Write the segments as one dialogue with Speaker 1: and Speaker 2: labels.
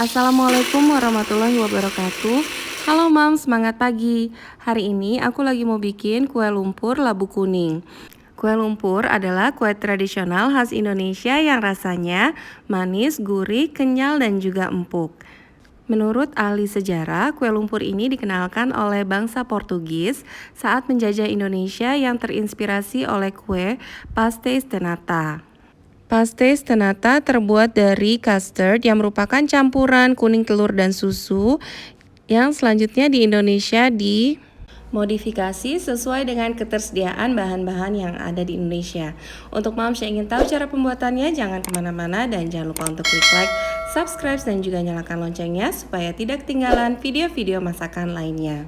Speaker 1: Assalamualaikum warahmatullahi wabarakatuh. Halo Mam, semangat pagi. Hari ini aku lagi mau bikin kue lumpur labu kuning. Kue lumpur adalah kue tradisional khas Indonesia yang rasanya manis, gurih, kenyal, dan juga empuk. Menurut ahli sejarah, kue lumpur ini dikenalkan oleh bangsa Portugis saat menjajah Indonesia yang terinspirasi oleh kue pastéis de nata. Pastéis de nata terbuat dari custard yang merupakan campuran kuning telur dan susu yang selanjutnya di Indonesia dimodifikasi sesuai dengan ketersediaan bahan-bahan yang ada di Indonesia. Untuk moms yang ingin tahu cara pembuatannya, jangan kemana-mana dan jangan lupa untuk klik like, subscribe, dan juga nyalakan loncengnya supaya tidak ketinggalan video-video masakan lainnya.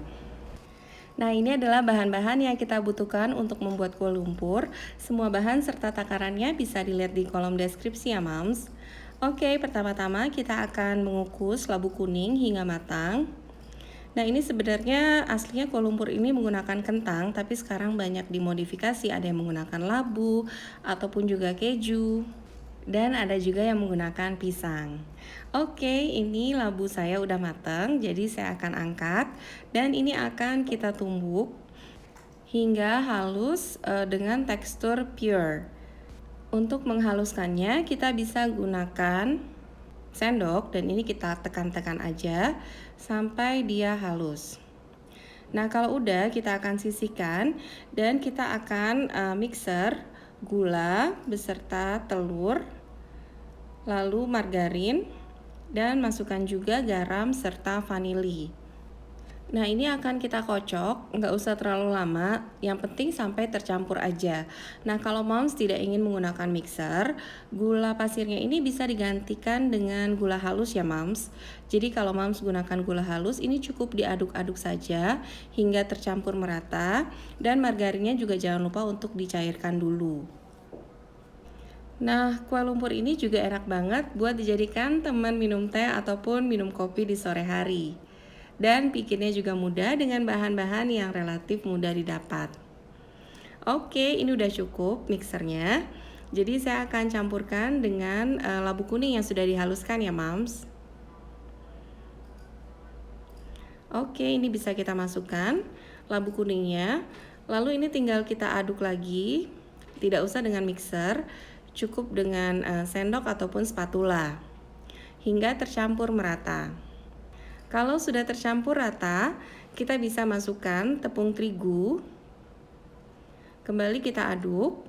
Speaker 1: Nah, ini adalah bahan-bahan yang kita butuhkan untuk membuat kue lumpur. Semua bahan serta takarannya bisa dilihat di kolom deskripsi ya, Mams. Oke, pertama-tama kita akan mengukus labu kuning hingga matang. Nah, ini sebenarnya aslinya kue lumpur ini menggunakan kentang, tapi sekarang banyak dimodifikasi. Ada yang menggunakan labu ataupun juga keju. Dan ada juga yang menggunakan pisang. Oke, ini labu saya udah matang, jadi saya akan angkat dan ini akan kita tumbuk hingga halus dengan tekstur pure. Untuk menghaluskannya kita bisa gunakan sendok dan ini kita tekan-tekan aja sampai dia halus. Nah, kalau udah kita akan sisihkan dan kita akan mixer gula beserta telur, lalu margarin, dan masukkan juga garam serta vanili. Nah, ini akan kita kocok, nggak usah terlalu lama, yang penting sampai tercampur aja. Nah, kalau moms tidak ingin menggunakan mixer, gula pasirnya ini bisa digantikan dengan gula halus ya moms. Jadi kalau moms gunakan gula halus, ini cukup diaduk-aduk saja hingga tercampur merata, dan margarinnya juga jangan lupa untuk dicairkan dulu. Nah, kue lumpur ini juga enak banget buat dijadikan teman minum teh ataupun minum kopi di sore hari. Dan bikinnya juga mudah dengan bahan-bahan yang relatif mudah didapat. Oke, ini udah cukup mixernya. Jadi saya akan campurkan dengan labu kuning yang sudah dihaluskan ya, Mams. Oke, ini bisa kita masukkan labu kuningnya. Lalu ini tinggal kita aduk lagi. Tidak usah dengan mixer. Cukup dengan sendok ataupun spatula hingga tercampur merata. Kalau sudah tercampur rata, kita bisa masukkan tepung terigu. Kembali kita aduk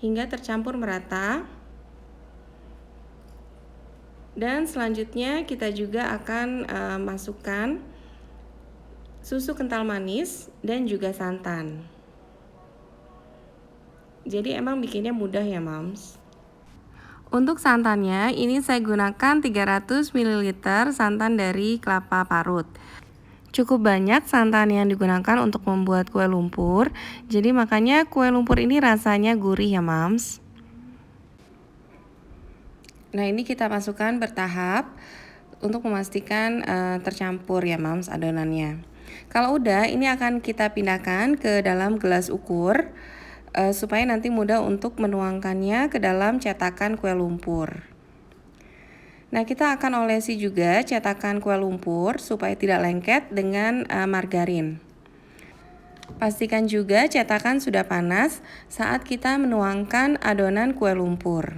Speaker 1: hingga tercampur merata. Dan selanjutnya kita juga akan masukkan susu kental manis dan juga santan. Jadi emang bikinnya mudah ya, Mams. Untuk santannya, ini saya gunakan 300 ml santan dari kelapa parut. Cukup banyak santan yang digunakan untuk membuat kue lumpur. Jadi makanya kue lumpur ini rasanya gurih ya, Mams. Nah, ini kita masukkan bertahap untuk memastikan tercampur ya, Mams, adonannya. Kalau udah, ini akan kita pindahkan ke dalam gelas ukur. Supaya nanti mudah untuk menuangkannya ke dalam cetakan kue lumpur. Nah, kita akan olesi juga cetakan kue lumpur supaya tidak lengket dengan margarin. Pastikan juga cetakan sudah panas saat kita menuangkan adonan kue lumpur.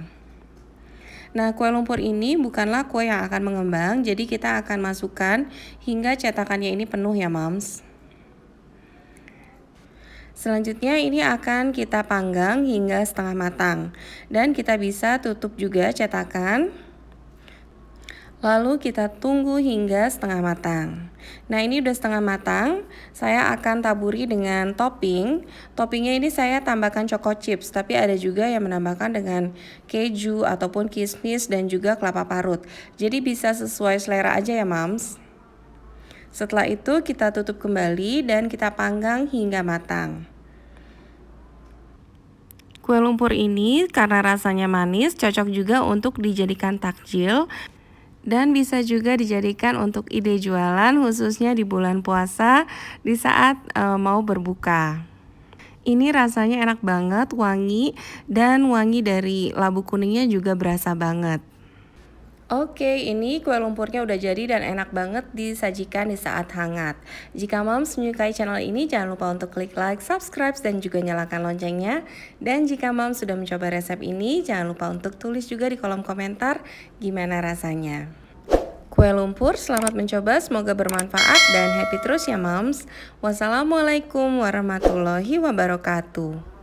Speaker 1: Nah, kue lumpur ini bukanlah kue yang akan mengembang, jadi kita akan masukkan hingga cetakannya ini penuh ya, Mams. Selanjutnya ini akan kita panggang hingga setengah matang dan kita bisa tutup juga cetakan. Lalu kita tunggu hingga setengah matang. Nah, ini udah setengah matang. Saya akan taburi dengan topping. Toppingnya ini saya tambahkan choco chips, tapi ada juga yang menambahkan dengan keju ataupun kismis dan juga kelapa parut. Jadi bisa sesuai selera aja ya, Mams. Setelah itu kita tutup kembali dan kita panggang hingga matang. Kue lumpur ini karena rasanya manis cocok juga untuk dijadikan takjil dan bisa juga dijadikan untuk ide jualan khususnya di bulan puasa di saat mau berbuka. Ini rasanya enak banget, wangi, dan wangi dari labu kuningnya juga berasa banget. Oke, ini kue lumpurnya udah jadi dan enak banget disajikan di saat hangat. Jika Moms menyukai channel ini, jangan lupa untuk klik like, subscribe, dan juga nyalakan loncengnya. Dan jika Moms sudah mencoba resep ini, jangan lupa untuk tulis juga di kolom komentar gimana rasanya. Kue lumpur, selamat mencoba, semoga bermanfaat dan happy terus ya Moms. Wassalamualaikum warahmatullahi wabarakatuh.